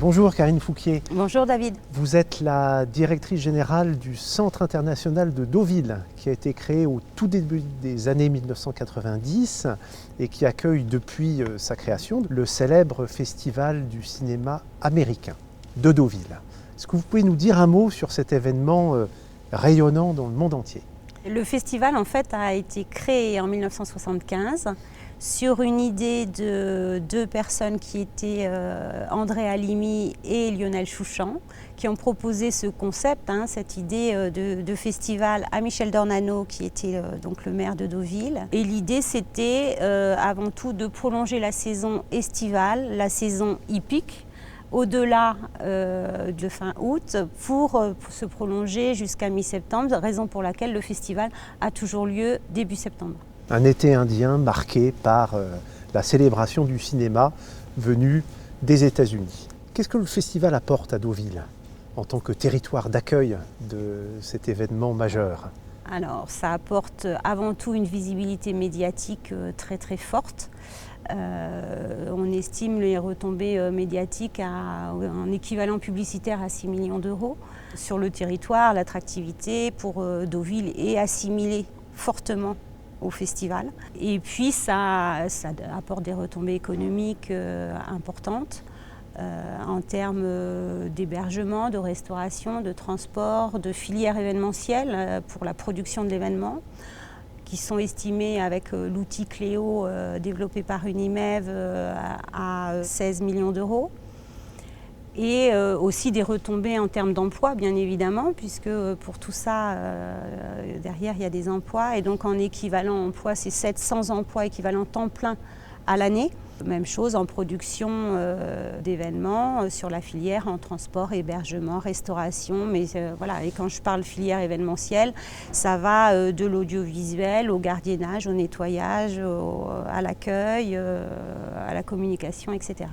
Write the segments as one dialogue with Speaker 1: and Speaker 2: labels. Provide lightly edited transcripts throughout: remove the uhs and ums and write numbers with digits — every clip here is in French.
Speaker 1: Bonjour Karine Fouquier.
Speaker 2: Bonjour David.
Speaker 1: Vous êtes la directrice générale du Centre international de Deauville, qui a été créé au tout début des années 1990 et qui accueille depuis sa création le célèbre festival du cinéma américain de Deauville. Est-ce que vous pouvez nous dire un mot sur cet événement rayonnant dans le monde entier?
Speaker 2: Le festival en fait a été créé en 1975 sur une idée de deux personnes qui étaient André Halimi et Lionel Chouchan, qui ont proposé ce concept, cette idée de festival à Michel Dornano, qui était donc le maire de Deauville. Et l'idée c'était avant tout de prolonger la saison estivale, la saison hippique, au-delà de fin août pour se prolonger jusqu'à mi-septembre, raison pour laquelle le festival a toujours lieu début septembre.
Speaker 1: Un été indien marqué par la célébration du cinéma venu des États-Unis. Qu'est-ce que le festival apporte à Deauville en tant que territoire d'accueil de cet événement majeur?
Speaker 2: Alors, ça apporte avant tout une visibilité médiatique très très forte. On estime les retombées médiatiques en équivalent publicitaire à 6 millions d'euros. Sur le territoire, l'attractivité pour Deauville est assimilée fortement au festival. Et puis ça apporte des retombées économiques importantes en termes d'hébergement, de restauration, de transport, de filière événementielle pour la production de l'événement, qui sont estimés avec l'outil Cléo développé par Unimev à 16 millions d'euros. Et aussi des retombées en termes d'emploi, bien évidemment, puisque pour tout ça, derrière, il y a des emplois. Et donc en équivalent emploi, c'est 700 emplois équivalent temps plein à l'année. Même chose en production d'événements, sur la filière, en transport, hébergement, restauration. Mais voilà, et quand je parle filière événementielle, ça va de l'audiovisuel au gardiennage, au nettoyage, à l'accueil, à la communication, etc.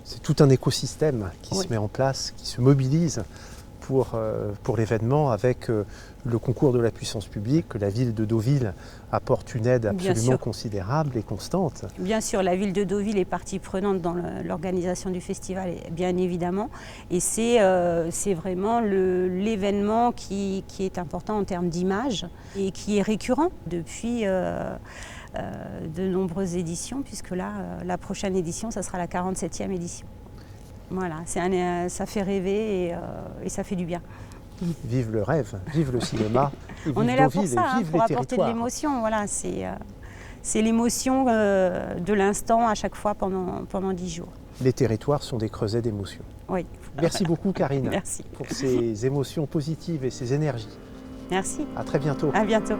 Speaker 1: C'est tout un écosystème qui se met en place, qui se mobilise pour l'événement avec le concours de la puissance publique, que la ville de Deauville apporte une aide absolument considérable et constante.
Speaker 2: Bien sûr, la ville de Deauville est partie prenante dans l'organisation du festival, bien évidemment. Et c'est vraiment l'événement qui est important en termes d'image et qui est récurrent depuis de nombreuses éditions, puisque là, la prochaine édition, ça sera la 47e édition. Voilà, ça fait rêver et ça fait du bien.
Speaker 1: Vive le rêve, vive le cinéma, et
Speaker 2: on
Speaker 1: vive
Speaker 2: est là
Speaker 1: Deauville,
Speaker 2: pour ça, pour apporter de l'émotion. Voilà, c'est l'émotion de l'instant à chaque fois pendant 10 jours.
Speaker 1: Les territoires sont des creusets d'émotions.
Speaker 2: Oui.
Speaker 1: Merci beaucoup Karine.
Speaker 2: Merci.
Speaker 1: Pour ces émotions positives et ces énergies.
Speaker 2: Merci.
Speaker 1: À très bientôt.
Speaker 2: À bientôt.